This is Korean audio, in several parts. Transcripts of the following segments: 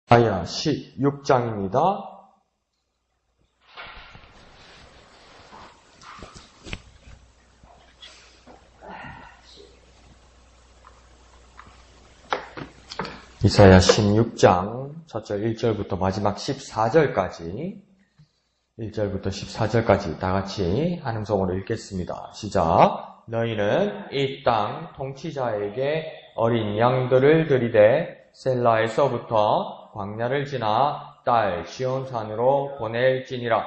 이사야 16장입니다. 이사야 16장 첫절 1절부터 마지막 14절까지 1절부터 14절까지 다같이 한 음성으로 읽겠습니다. 시작. 너희는 이 땅 통치자에게 어린 양들을 들이되 셀라에서부터 광야를 지나 딸 시온산으로 보낼지니라.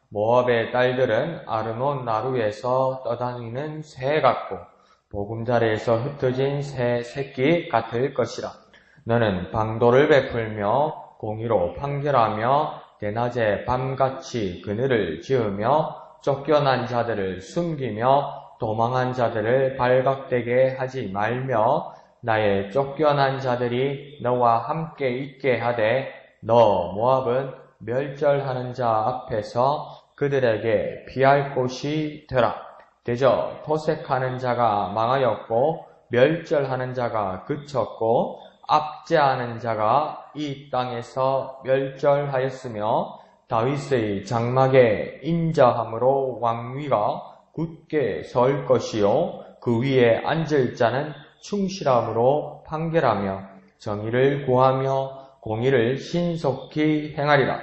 모압의 딸들은 아르논 나루에서 떠다니는 새 같고 보금자리에서 흩어진 새 새끼 같을 것이라. 너는 방도를 베풀며 공의로 판결하며 대낮에 밤같이 그늘을 지으며 쫓겨난 자들을 숨기며 도망한 자들을 발각되게 하지 말며 나의 쫓겨난 자들이 너와 함께 있게 하되 너 모압은 멸절하는 자 앞에서 그들에게 피할 곳이 되라. 대저 토색하는 자가 망하였고 멸절하는 자가 그쳤고 압제하는 자가 이 땅에서 멸절하였으며 다윗의 장막의 인자함으로 왕위가 굳게 설 것이요 그 위에 앉을 자는 충실함으로 판결하며 정의를 구하며 공의를 신속히 행하리라.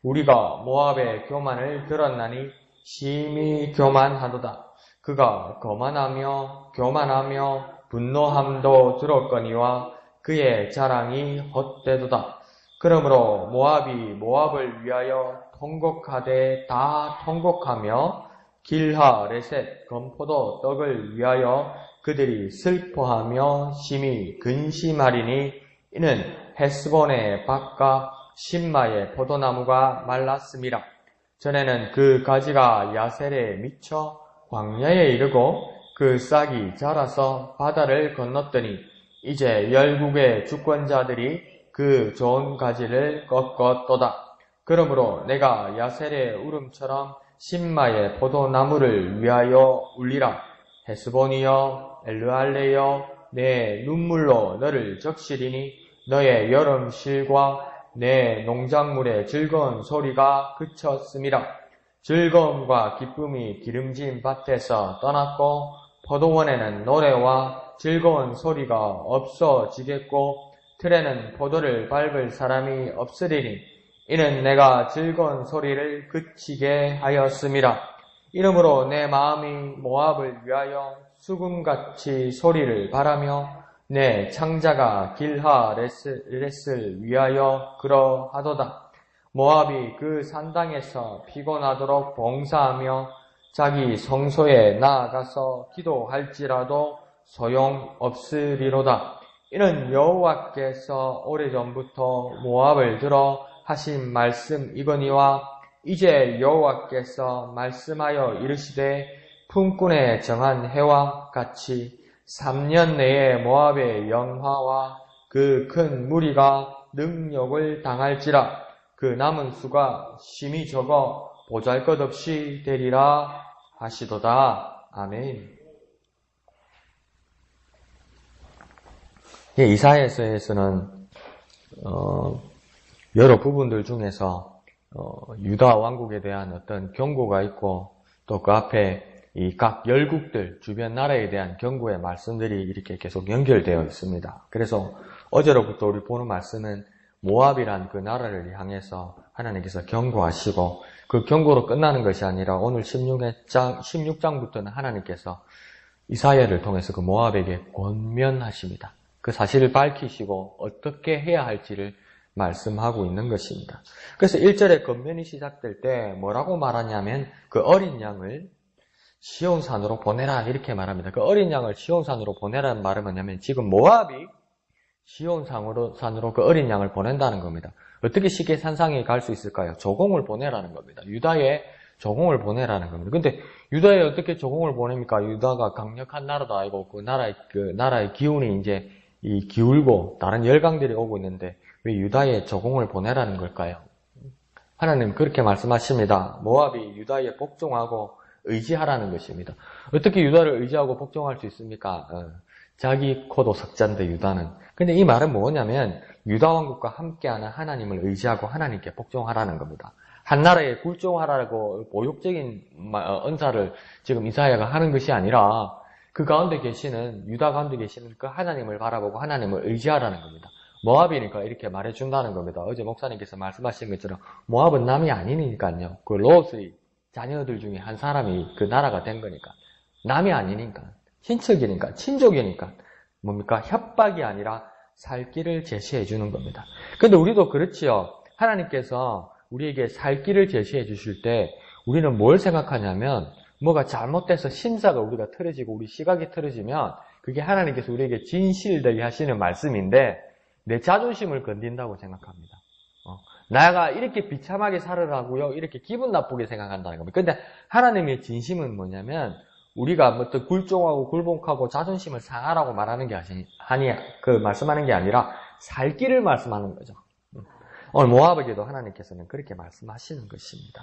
우리가 모압의 교만을 들었나니 심히 교만하도다. 그가 거만하며 교만하며 분노함도 들었거니와 그의 자랑이 헛되도다. 그러므로 모압이 모압을 위하여 통곡하되 다 통곡하며 길하 레셋 건포도 떡을 위하여 그들이 슬퍼하며 심히 근심하리니 이는 헤스본의 밭과 신마의 포도나무가 말랐음이라. 전에는 그 가지가 야셀에 미쳐 광야에 이르고 그 싹이 자라서 바다를 건넜더니 이제 열국의 주권자들이 그 좋은 가지를 꺾었도다. 그러므로 내가 야셀의 울음처럼 신마의 포도나무를 위하여 울리라. 헤스본이여 엘르알레여 내 눈물로 너를 적시리니 너의 여름실과 내 농작물의 즐거운 소리가 그쳤음이라. 즐거움과 기쁨이 기름진 밭에서 떠났고 포도원에는 노래와 즐거운 소리가 없어지겠고 틀에는 포도를 밟을 사람이 없으리니 이는 내가 즐거운 소리를 그치게 하였음이라. 이러므로 내 마음이 모압을 위하여 수금같이 소리를 바라며 내 창자가 길하 레스를 위하여 그러하도다. 모압이 그 산당에서 피곤하도록 봉사하며 자기 성소에 나아가서 기도할지라도 소용없으리로다. 이는 여호와께서 오래전부터 모압을 들어 하신 말씀이거니와 이제 여호와께서 말씀하여 이르시되 품꾼에 정한 해와 같이 3년 내에 모압의 영화와 그 큰 무리가 능욕을 당할지라. 그 남은 수가 심히 적어 보잘것없이 되리라 하시도다. 아멘. 이사야서에서는 여러 부분들 중에서 유다 왕국에 대한 어떤 경고가 있고 또 그 앞에 이 각 열국들 주변 나라에 대한 경고의 말씀들이 이렇게 계속 연결되어 있습니다. 그래서 어제로부터 우리 보는 말씀은 모압이란 그 나라를 향해서 하나님께서 경고하시고 그 경고로 끝나는 것이 아니라 오늘 16장부터는 하나님께서 이사야를 통해서 그 모압에게 권면하십니다. 그 사실을 밝히시고 어떻게 해야 할지를 말씀하고 있는 것입니다. 그래서 1절에 권면이 시작될 때 뭐라고 말하냐면 그 어린 양을 시온산으로 보내라 이렇게 말합니다. 그 어린 양을 시온산으로 보내라는 말은 뭐냐면 지금 모압이 시온산으로 그 어린 양을 보낸다는 겁니다. 어떻게 쉽게 산상에 갈 수 있을까요? 조공을 보내라는 겁니다. 유다에 조공을 보내라는 겁니다. 근데 유다에 어떻게 조공을 보냅니까? 유다가 강력한 나라도 아니고 그 나라의 기운이 이제 기울고 다른 열강들이 오고 있는데 왜 유다에 조공을 보내라는 걸까요? 하나님 그렇게 말씀하십니다. 모압이 유다에 복종하고 의지하라는 것입니다. 어떻게 유다를 의지하고 복종할 수 있습니까? 자기 코도 석잔데 유다는. 근데 이 말은 뭐냐면 유다 왕국과 함께하는 하나님을 의지하고 하나님께 복종하라는 겁니다. 한 나라에 굴종하라고 모욕적인 언사를 지금 이사야가 하는 것이 아니라 그 가운데 계시는 유다 가운데 계시는 그 하나님을 바라보고 하나님을 의지하라는 겁니다. 모압이니까 이렇게 말해준다는 겁니다. 어제 목사님께서 말씀하신 것처럼 모압은 남이 아니니까요. 그 롯의 자녀들 중에 한 사람이 그 나라가 된 거니까 남이 아니니까 친척이니까 친족이니까 뭡니까? 협박이 아니라 살 길을 제시해 주는 겁니다. 근데 우리도 그렇지요. 하나님께서 우리에게 살 길을 제시해 주실 때 우리는 뭘 생각하냐면 뭐가 잘못돼서 심사가 우리가 틀어지고 우리 시각이 틀어지면 그게 하나님께서 우리에게 진실되게 하시는 말씀인데 내 자존심을 건든다고 생각합니다. 내가 이렇게 비참하게 살으라고요? 이렇게 기분 나쁘게 생각한다는 겁니다. 근데 하나님의 진심은 뭐냐면 우리가 뭐 또 굴종하고 굴복하고 자존심을 상하라고 말하는 게 말씀하는 게 아니라 살 길을 말씀하는 거죠. 오늘 모압에게도 하나님께서는 그렇게 말씀하시는 것입니다.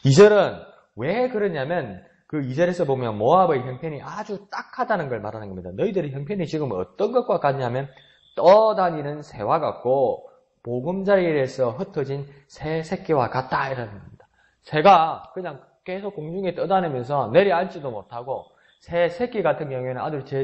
2절은 왜 그러냐면 그 2절에서 보면 모압의 형편이 아주 딱하다는 걸 말하는 겁니다. 너희들의 형편이 지금 어떤 것과 같냐면 떠다니는 새와 같고 보금자리에서 흩어진 새 새끼와 같다 이러는 겁니다. 새가 그냥 계속 공중에 떠다니면서 내려앉지도 못하고 새 새끼 같은 경우에는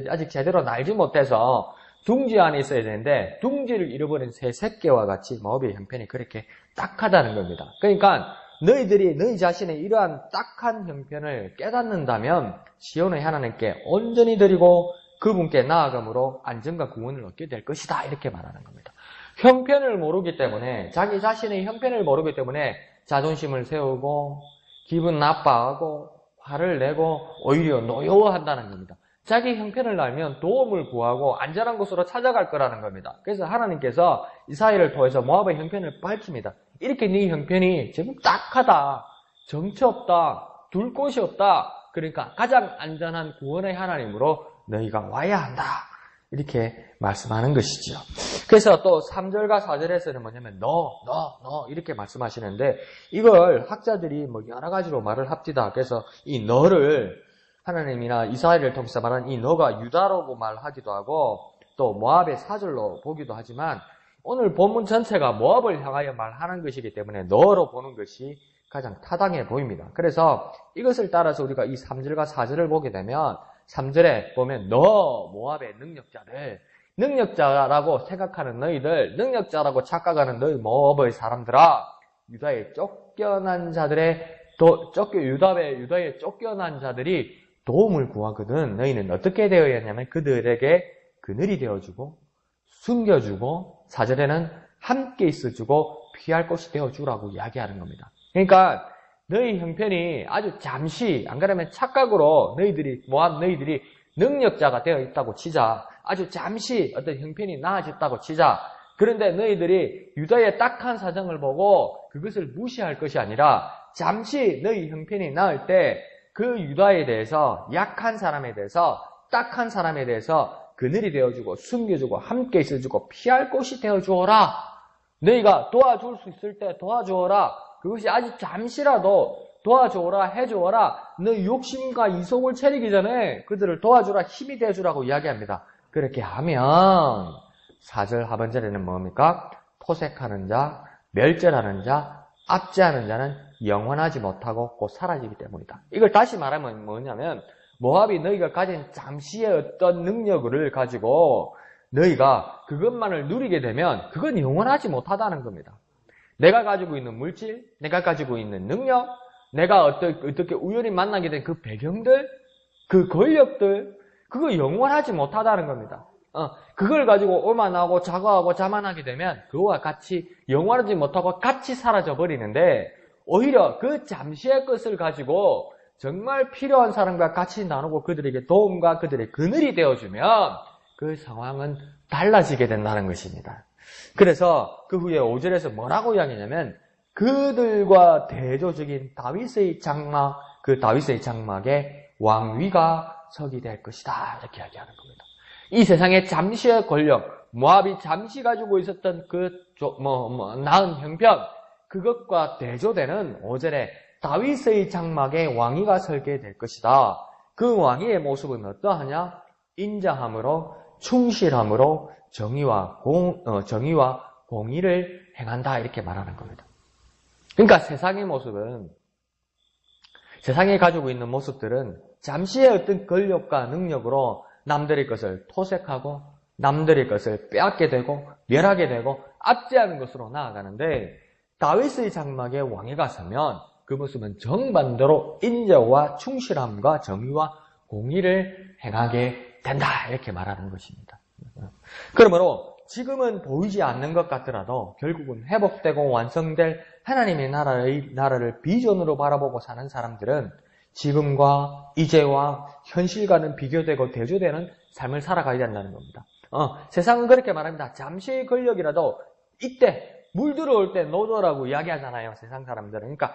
아직 제대로 날지 못해서 둥지 안에 있어야 되는데 둥지를 잃어버린 새 새끼와 같이 모압의 형편이 그렇게 딱하다는 겁니다. 그러니까 너희 자신의 이러한 딱한 형편을 깨닫는다면 시온의 하나님께 온전히 드리고 그분께 나아감으로 안전과 구원을 얻게 될 것이다 이렇게 말하는 겁니다. 형편을 모르기 때문에 자기 자신의 형편을 모르기 때문에 자존심을 세우고 기분 나빠하고 화를 내고 오히려 노여워한다는 겁니다. 자기 형편을 알면 도움을 구하고 안전한 곳으로 찾아갈 거라는 겁니다. 그래서 하나님께서 이사야를 통해서 모압의 형편을 밝힙니다. 이렇게 네 형편이 지금 딱하다, 정처 없다, 둘 곳이 없다. 그러니까 가장 안전한 구원의 하나님으로 너희가 와야 한다. 이렇게 말씀하는 것이죠. 그래서 또 3절과 4절에서는 뭐냐면 너 이렇게 말씀하시는데 이걸 학자들이 뭐 여러 가지로 말을 합디다. 그래서 이 너를 하나님이나 이스라엘을 통해서 말하는 이 너가 유다라고 말하기도 하고 또 모압의 사절로 보기도 하지만 오늘 본문 전체가 모압을 향하여 말하는 것이기 때문에 너로 보는 것이 가장 타당해 보입니다. 그래서 이것을 따라서 우리가 이 3절과 4절을 보게 되면 3절에 보면 너 모압의 능력자들, 능력자라고 생각하는 너희들, 능력자라고 착각하는 너희 모압의 사람들아, 유다의 쫓겨난 자들의 유다의 쫓겨난 자들이 도움을 구하거든 너희는 어떻게 되어야 하냐면 그들에게 그늘이 되어주고 숨겨주고 4절에는 함께 있어주고 피할 곳이 되어주라고 이야기하는 겁니다. 그러니까 너희 형편이 아주 잠시 안 그러면 착각으로 모압 너희들이 능력자가 되어 있다고 치자. 아주 잠시 어떤 형편이 나아졌다고 치자. 그런데 너희들이 유다의 딱한 사정을 보고 그것을 무시할 것이 아니라 잠시 너희 형편이 나을 때 그 유다에 대해서 약한 사람에 대해서 딱한 사람에 대해서 그늘이 되어주고 숨겨주고 함께 있어주고 피할 곳이 되어주어라. 너희가 도와줄 수 있을 때 도와주어라. 그것이 아직 잠시라도 도와주어라 해주어라. 너희 욕심과 이속을 차리기 전에 그들을 도와주라 힘이 되어주라고 이야기합니다. 그렇게 하면 4절 하반절에는 뭡니까? 토색하는 자, 멸절하는 자, 압제하는 자는 영원하지 못하고 곧 사라지기 때문이다. 이걸 다시 말하면 뭐냐면 모압이 너희가 가진 잠시의 어떤 능력을 가지고 너희가 그것만을 누리게 되면 그건 영원하지 못하다는 겁니다. 내가 가지고 있는 물질, 내가 가지고 있는 능력, 내가 어떻게 우연히 만나게 된 그 배경들, 그 권력들, 그거 영원하지 못하다는 겁니다. 그걸 가지고 오만하고 자고하고 자만하게 되면 그거와 같이 영원하지 못하고 같이 사라져 버리는데 오히려 그 잠시의 것을 가지고 정말 필요한 사람과 같이 나누고 그들에게 도움과 그들의 그늘이 되어주면 그 상황은 달라지게 된다는 것입니다. 그래서 그 후에 5절에서 뭐라고 이야기하냐면 그들과 대조적인 다윗의 장막, 그 다윗의 장막에 왕위가 서게 될 것이다. 이렇게 이야기하는 겁니다. 이 세상의 잠시의 권력, 모압이 잠시 가지고 있었던 나은 형편, 그것과 대조되는 5절에 다윗의 장막에 왕위가 설게 될 것이다. 그 왕위의 모습은 어떠하냐? 인자함으로, 충실함으로, 정의와 공의를 행한다 이렇게 말하는 겁니다. 그러니까 세상의 모습은 세상에 가지고 있는 모습들은 잠시의 어떤 권력과 능력으로 남들의 것을 토색하고 남들의 것을 빼앗게 되고 멸하게 되고 압제하는 것으로 나아가는데 다윗의 장막에 왕위가 서면 그 모습은 정반대로 인자와 충실함과 정의와 공의를 행하게 된다 이렇게 말하는 것입니다. 그러므로 지금은 보이지 않는 것 같더라도 결국은 회복되고 완성될 하나님의 나라를 비전으로 바라보고 사는 사람들은 지금과 이제와 현실과는 비교되고 대조되는 삶을 살아가야 된다는 겁니다. 세상은 그렇게 말합니다. 잠시의 권력이라도 이때 물 들어올 때 노조라고 이야기하잖아요. 세상 사람들은. 그러니까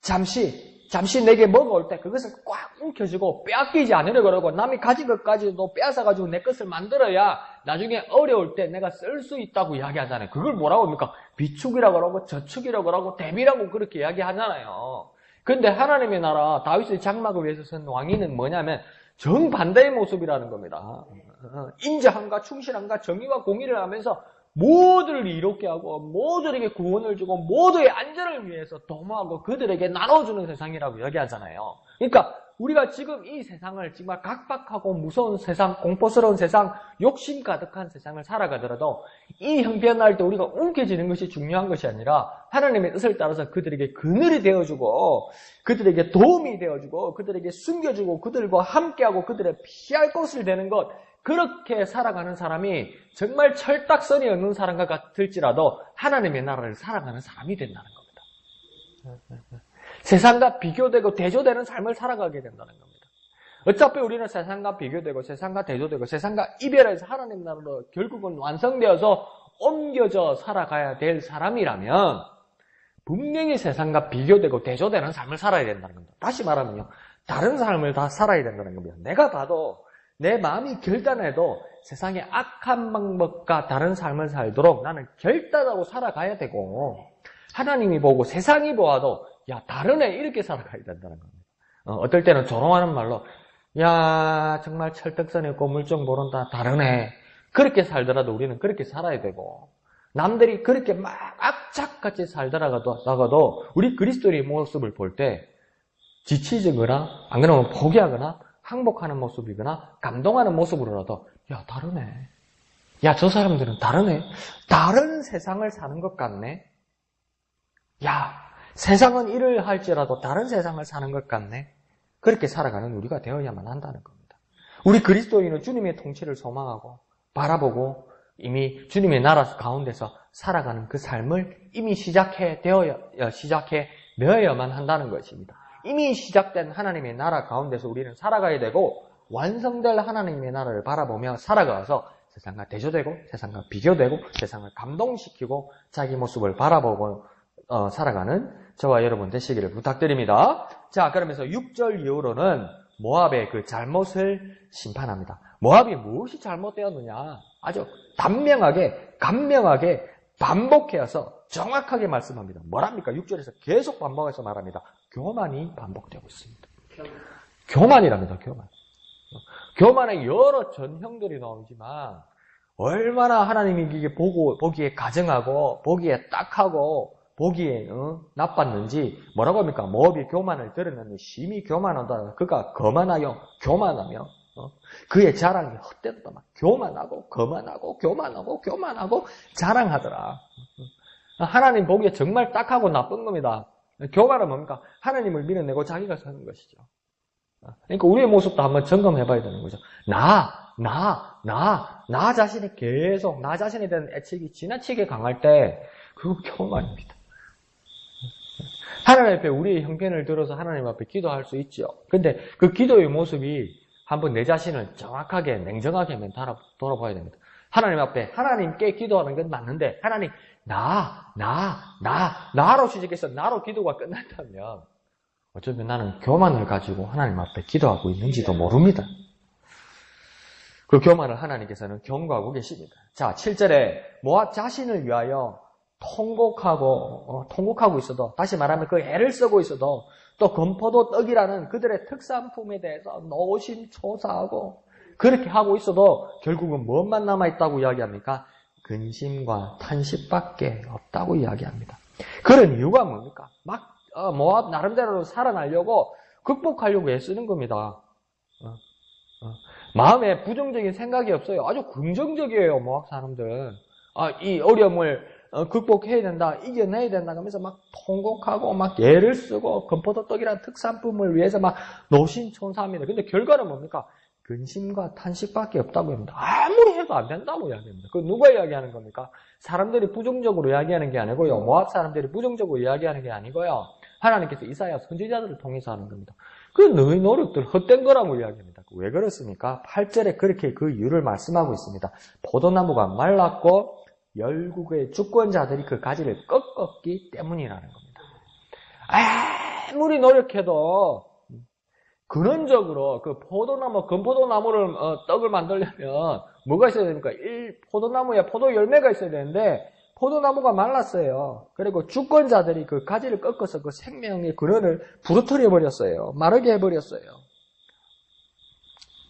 잠시 내게 뭐가 올 때 그것을 꽉 움켜쥐고 빼앗기지 않으려고 그러고 남이 가진 것까지도 빼앗아가지고 내 것을 만들어야 나중에 어려울 때 내가 쓸 수 있다고 이야기하잖아요. 그걸 뭐라고 합니까? 비축이라고 그러고 저축이라고 그러고 대비라고 그렇게 이야기하잖아요. 근데 하나님의 나라 다윗의 장막을 위해서 쓴 왕위는 뭐냐면 정반대의 모습이라는 겁니다. 인자함과 충실함과 정의와 공의를 하면서 모두를 이롭게 하고 모두에게 구원을 주고 모두의 안전을 위해서 도모하고 그들에게 나눠주는 세상이라고 이야기하잖아요. 그러니까 우리가 지금 이 세상을 정말 각박하고 무서운 세상, 공포스러운 세상, 욕심 가득한 세상을 살아가더라도 이 형편할 때 우리가 움켜쥐는 것이 중요한 것이 아니라 하나님의 뜻을 따라서 그들에게 그늘이 되어주고 그들에게 도움이 되어주고 그들에게 숨겨주고 그들과 함께하고 그들의 피할 곳을 되는 것, 그렇게 살아가는 사람이 정말 철딱선이 없는 사람과 같을지라도 하나님의 나라를 살아가는 사람이 된다는 겁니다. 세상과 비교되고 대조되는 삶을 살아가게 된다는 겁니다. 어차피 우리는 세상과 비교되고 세상과 대조되고 세상과 이별해서 하나님 나라로 결국은 완성되어서 옮겨져 살아가야 될 사람이라면 분명히 세상과 비교되고 대조되는 삶을 살아야 된다는 겁니다. 다시 말하면요, 다른 삶을 다 살아야 된다는 겁니다. 내가 봐도 내 마음이 결단해도 세상의 악한 방법과 다른 삶을 살도록 나는 결단하고 살아가야 되고, 하나님이 보고 세상이 보아도 야 다르네 이렇게 살아가야 된다는 겁니다. 어떨 때는 조롱하는 말로 야 정말 철떡선이 없고 물정 모른다 다르네 그렇게 살더라도 우리는 그렇게 살아야 되고, 남들이 그렇게 막 악착같이 살더라도 우리 그리스도인의 모습을 볼 때 지치거나 안 그러면 포기하거나 항복하는 모습이거나 감동하는 모습으로라도 야 다르네, 야 저 사람들은 다르네, 다른 세상을 사는 것 같네, 야 세상은 일을 할지라도 다른 세상을 사는 것 같네, 그렇게 살아가는 우리가 되어야만 한다는 겁니다. 우리 그리스도인은 주님의 통치를 소망하고 바라보고 이미 주님의 나라 가운데서 살아가는 그 삶을 이미 시작해내어야만 한다는 것입니다. 이미 시작된 하나님의 나라 가운데서 우리는 살아가야 되고, 완성될 하나님의 나라를 바라보며 살아가서 세상과 대조되고 세상과 비교되고 세상을 감동시키고 자기 모습을 바라보고 살아가는 저와 여러분 되시기를 부탁드립니다. 자, 그러면서 6절 이후로는 모압의 그 잘못을 심판합니다. 모압이 무엇이 잘못되었느냐 아주 간명하게 반복해서 정확하게 말씀합니다. 뭐랍니까? 6절에서 계속 반복해서 말합니다. 교만이 반복되고 있습니다. 교만이랍니다. 교만의 여러 전형들이 나오지만 얼마나 하나님이 이게 보기에 가증하고 보기에 딱하고 보기에 나빴는지 뭐라고 합니까? 모압이 교만을 드러내니 심히 교만하다. 그가 거만하여 교만하며 그의 자랑이 헛되다. 막 교만하고 자랑하더라. 하나님 보기에 정말 딱하고 나쁜 겁니다. 교만은 뭡니까? 하나님을 밀어내고 자기가 사는 것이죠. 그러니까 우리의 모습도 한번 점검해 봐야 되는 거죠. 나 자신이 계속 나 자신에 대한 애착이 지나치게 강할 때 그거 교만입니다. 하나님 앞에 우리의 형편을 들어서 하나님 앞에 기도할 수 있죠. 근데 그 기도의 모습이 한번 내 자신을 정확하게 냉정하게 한번 돌아봐야 됩니다. 하나님 앞에 하나님께 기도하는 건 맞는데 하나님 나로 시작해서 나로 기도가 끝났다면 어쩌면 나는 교만을 가지고 하나님 앞에 기도하고 있는지도 모릅니다. 그 교만을 하나님께서는 경고하고 계십니다. 자, 7절에 모압 자신을 위하여 통곡하고 있어도, 다시 말하면 그 애를 쓰고 있어도, 또 건포도 떡이라는 그들의 특산품에 대해서 노심초사하고 그렇게 하고 있어도 결국은 무엇만 남아있다고 이야기합니까? 근심과 탄식밖에 없다고 이야기합니다. 그런 이유가 뭡니까? 모압 나름대로 살아나려고 극복하려고 애쓰는 겁니다. 마음에 부정적인 생각이 없어요. 아주 긍정적이에요, 모압 사람들. 이 어려움을 극복해야 된다, 이겨내야 된다 하면서 막 통곡하고 막 예를 쓰고 건포도떡이란 특산품을 위해서 막 노심초사합니다. 근데 결과는 뭡니까? 근심과 탄식밖에 없다고 합니다. 아무리 해도 안 된다고 이야기합니다. 그 누가 이야기하는 겁니까? 사람들이 부정적으로 이야기하는 게 아니고요. 모압 사람들이 부정적으로 이야기하는 게 아니고요. 하나님께서 이사야 선지자들을 통해서 하는 겁니다. 그 너희 노력들 헛된 거라고 이야기합니다. 왜 그렇습니까? 8절에 그렇게 그 이유를 말씀하고 있습니다. 포도나무가 말랐고 열국의 주권자들이 그 가지를 꺾었기 때문이라는 겁니다. 아무리 노력해도 근원적으로 그 포도나무, 건포도나무를 떡을 만들려면 뭐가 있어야 됩니까? 포도나무에 포도 열매가 있어야 되는데 포도나무가 말랐어요. 그리고 주권자들이 그 가지를 꺾어서 그 생명의 근원을 부러뜨려 버렸어요. 마르게 해버렸어요.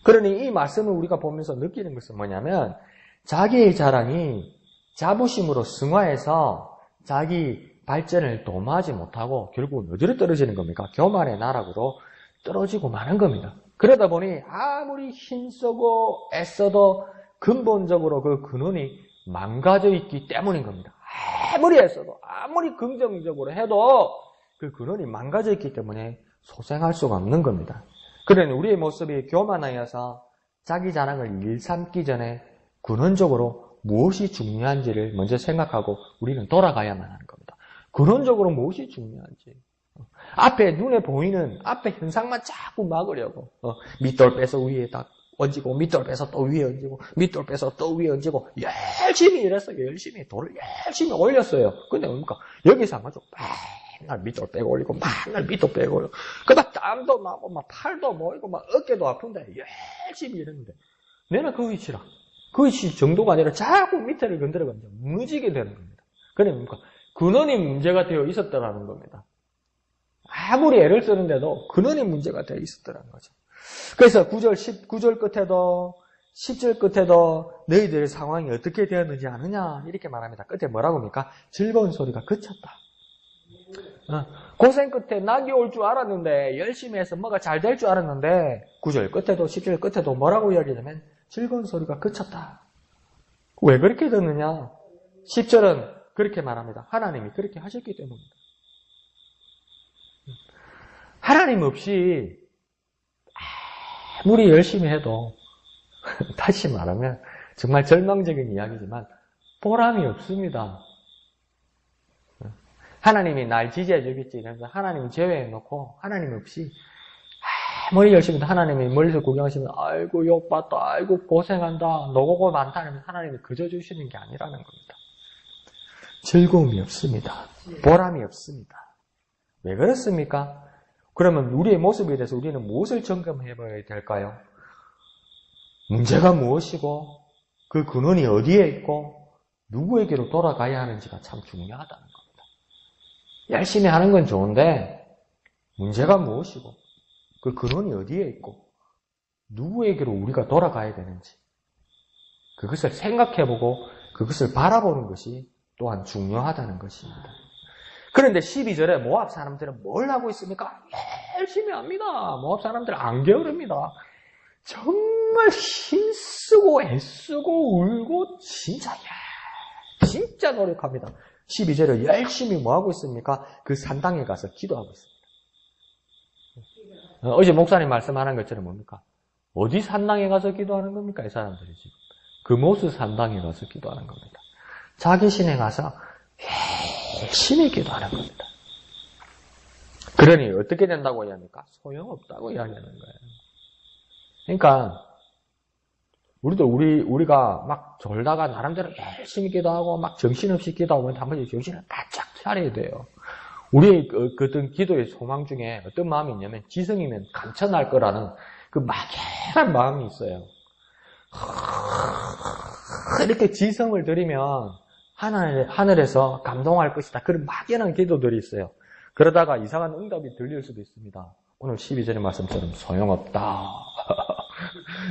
그러니 이 말씀을 우리가 보면서 느끼는 것은 뭐냐면 자기의 자랑이 자부심으로 승화해서 자기 발전을 도모하지 못하고 결국 어디로 떨어지는 겁니까? 교만의 나락으로 떨어지고 마는 겁니다. 그러다 보니 아무리 힘쓰고 애써도 근본적으로 그 근원이 망가져 있기 때문인 겁니다. 아무리 애써도 아무리 긍정적으로 해도 그 근원이 망가져 있기 때문에 소생할 수가 없는 겁니다. 그러니 우리의 모습이 교만하여서 자기 자랑을 일삼기 전에 근원적으로 무엇이 중요한지를 먼저 생각하고 우리는 돌아가야만 하는 겁니다. 근원적으로 무엇이 중요한지. 앞에 눈에 보이는 앞에 현상만 자꾸 막으려고 밑돌 빼서 위에다 얹고 밑돌 빼서 또 위에 얹고 밑돌 빼서 또 위에 얹고 열심히 일했어요. 열심히 돌을 열심히 올렸어요. 근데 뭡니까? 여기서 안 가지고 맨날 밑돌 빼고 올리고 맨날 밑돌 빼고 올리고 그다음 땀도 나고 막 팔도 모이고 막 어깨도 아픈데 열심히 일했는데 내가 그 위치라 그 위치 정도가 아니라 자꾸 밑에를 건드려가면서 무너지게 되는 겁니다. 그러니까 뭡니까? 근원이 문제가 되어 있었다라는 겁니다. 아무리 애를 쓰는데도 근원이 문제가 되어 있었다는 거죠. 그래서 9절 끝에도 10절 끝에도 너희들의 상황이 어떻게 되었는지 아느냐 이렇게 말합니다. 끝에 뭐라고 합니까? 즐거운 소리가 그쳤다. 고생 끝에 낙이 올 줄 알았는데 열심히 해서 뭐가 잘 될 줄 알았는데 9절 끝에도 10절 끝에도 뭐라고 이야기하냐면 즐거운 소리가 그쳤다. 왜 그렇게 됐느냐? 10절은 그렇게 말합니다. 하나님이 그렇게 하셨기 때문입니다. 하나님 없이 아무리 열심히 해도 다시 말하면 정말 절망적인 이야기지만 보람이 없습니다. 하나님이 날 지지해 주겠지. 그래서 하나님 제외해 놓고 하나님 없이 아무리 열심히 해도 하나님이 멀리서 구경하시면 아이고 욕받다, 아이고 고생한다, 노고고 많다 하면 하나님이 그저 주시는 게 아니라는 겁니다. 즐거움이 없습니다. 보람이 없습니다. 왜 그렇습니까? 그러면 우리의 모습에 대해서 우리는 무엇을 점검해 봐야 될까요? 문제가 무엇이고 그 근원이 어디에 있고 누구에게로 돌아가야 하는지가 참 중요하다는 겁니다. 열심히 하는 건 좋은데 문제가 무엇이고 그 근원이 어디에 있고 누구에게로 우리가 돌아가야 되는지 그것을 생각해보고 그것을 바라보는 것이 또한 중요하다는 것입니다. 그런데 12절에 모압 사람들은 뭘 하고 있습니까? 열심히 합니다. 모압 사람들 안 게으릅니다. 정말 힘쓰고 애쓰고 울고 진짜 노력합니다. 12절에 열심히 뭐 하고 있습니까? 그 산당에 가서 기도하고 있습니다. 어제 목사님 말씀하는 것처럼 뭡니까? 어디 산당에 가서 기도하는 겁니까? 이 사람들이 지금. 금오스 산당에 가서 기도하는 겁니다. 자기 신에 가서 열심히 기도하는 겁니다. 그러니 어떻게 된다고 이야기합니까? 소용없다고 이야기하는 거예요. 그러니까 우리가 막 졸다가 나름대로 열심히 기도하고 막 정신없이 기도하고 한 번씩 정신을 바짝 차려야 돼요. 우리의 어떤 기도의 소망 중에 어떤 마음이 있냐면 지성이면 감천할 거라는 그 막연한 마음이 있어요. 이렇게 지성을 들이면 하늘에서 감동할 것이다. 그런 막연한 기도들이 있어요. 그러다가 이상한 응답이 들릴 수도 있습니다. 오늘 12절의 말씀처럼 소용없다.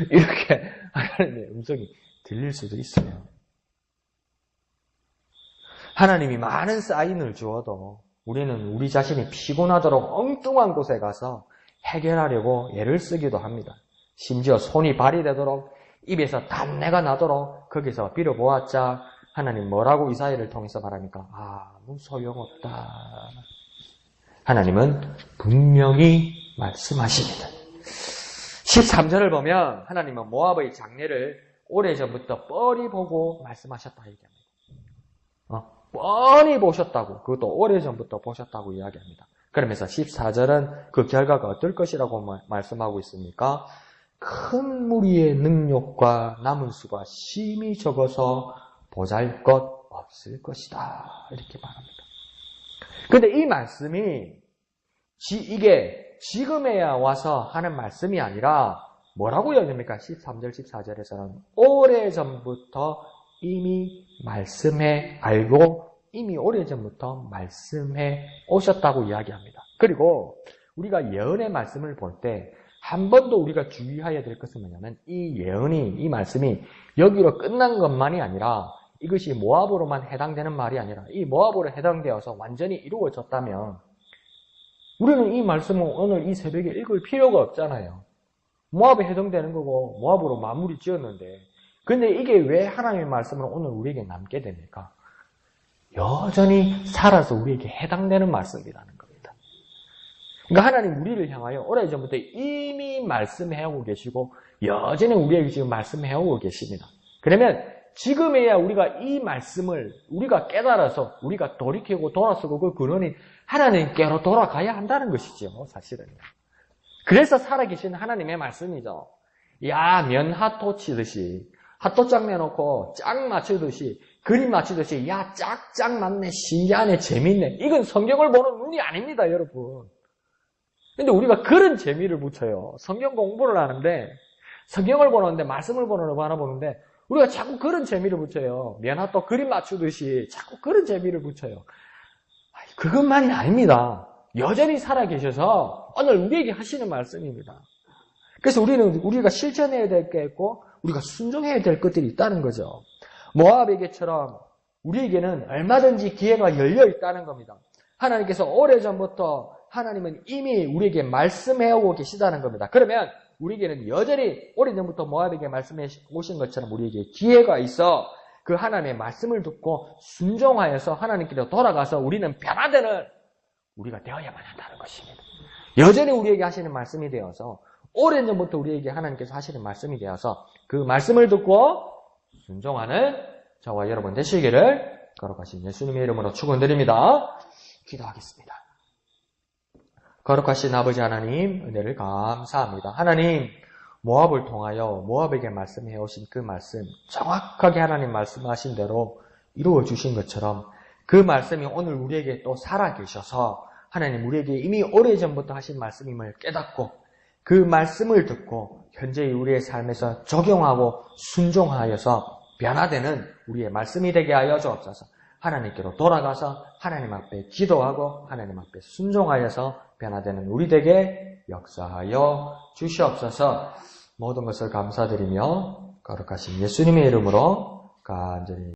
이렇게 하나님의 음성이 들릴 수도 있어요. 하나님이 많은 사인을 주어도 우리는 우리 자신이 피곤하도록 엉뚱한 곳에 가서 해결하려고 애를 쓰기도 합니다. 심지어 손이 발이 되도록 입에서 단내가 나도록 거기서 빌어보았자 하나님 뭐라고 이사야를 통해서 말합니까? 아무 소용없다. 하나님은 분명히 말씀하십니다. 13절을 보면 하나님은 모압의 장례를 오래전부터 뻔히 보고 말씀하셨다 얘기합니다. 뻔히 보셨다고, 그것도 오래전부터 보셨다고 이야기합니다. 그러면서 14절은 그 결과가 어떨 것이라고 말씀하고 있습니까? 큰 무리의 능력과 남은 수가 심히 적어서 보잘것 없을 것이다. 이렇게 말합니다. 근데 이 말씀이 이게 지금에야 와서 하는 말씀이 아니라 뭐라고 이야기합니까? 13절, 14절에서는 오래전부터 이미 말씀해 알고 이미 오래전부터 말씀해 오셨다고 이야기합니다. 그리고 우리가 예언의 말씀을 볼 때 한 번도 우리가 주의해야 될 것은 뭐냐면 이 예언이, 이 말씀이 여기로 끝난 것만이 아니라 이것이 모압으로만 해당되는 말이 아니라 이 모압으로 해당되어서 완전히 이루어졌다면 우리는 이 말씀을 오늘 이 새벽에 읽을 필요가 없잖아요. 모압에 해당되는 거고 모압으로 마무리 지었는데 근데 이게 왜 하나님의 말씀으로 오늘 우리에게 남게 됩니까? 여전히 살아서 우리에게 해당되는 말씀이라는 겁니다. 그러니까 하나님 우리를 향하여 오래전부터 이미 말씀해오고 계시고 여전히 우리에게 지금 말씀해오고 계십니다. 그러면 지금에야 우리가 이 말씀을 우리가 깨달아서 우리가 돌이키고 돌아서고 그 근원인 하나님께로 돌아가야 한다는 것이죠. 사실은. 그래서 살아계신 하나님의 말씀이죠. 야, 면핫토 치듯이 핫도짝 내놓고 짝 맞추듯이 그림 맞추듯이 야, 짝짝 맞네, 신기하네, 재밌네. 이건 성경을 보는 눈이 아닙니다, 여러분. 근데 우리가 그런 재미를 붙여요. 성경 공부를 하는데 성경을 보는데 말씀을 바라보는데 우리가 자꾸 그런 재미를 붙여요. 면핫도 그림 맞추듯이 자꾸 그런 재미를 붙여요. 그것만이 아닙니다. 여전히 살아계셔서 오늘 우리에게 하시는 말씀입니다. 그래서 우리가 실천해야 될 게 있고 우리가 순종해야 될 것들이 있다는 거죠. 모압에게처럼 우리에게는 얼마든지 기회가 열려 있다는 겁니다. 하나님께서 오래전부터 하나님은 이미 우리에게 말씀해오고 계시다는 겁니다. 그러면 우리에게는 여전히 오래전부터 모압에게 말씀해 오신 것처럼 우리에게 기회가 있어 그 하나님의 말씀을 듣고 순종하여서 하나님께로 돌아가서 우리는 변화되는 우리가 되어야만 한다는 것입니다. 여전히 우리에게 하시는 말씀이 되어서 오래전부터 우리에게 하나님께서 하시는 말씀이 되어서 그 말씀을 듣고 순종하는 저와 여러분 되시기를 거룩하신 예수님의 이름으로 축원드립니다. 기도하겠습니다. 거룩하신 아버지 하나님 은혜를 감사합니다. 하나님 모압을 통하여 모압에게 말씀해 오신 그 말씀 정확하게 하나님 말씀하신 대로 이루어 주신 것처럼 그 말씀이 오늘 우리에게 또 살아계셔서 하나님 우리에게 이미 오래전부터 하신 말씀임을 깨닫고 그 말씀을 듣고 현재의 우리의 삶에서 적용하고 순종하여서 변화되는 우리의 말씀이 되게 하여 주옵소서. 하나님께로 돌아가서 하나님 앞에 기도하고 하나님 앞에 순종하여서 변화되는 우리 되게 역사하여 주시옵소서. 모든 것을 감사드리며 거룩하신 예수님의 이름으로 간절히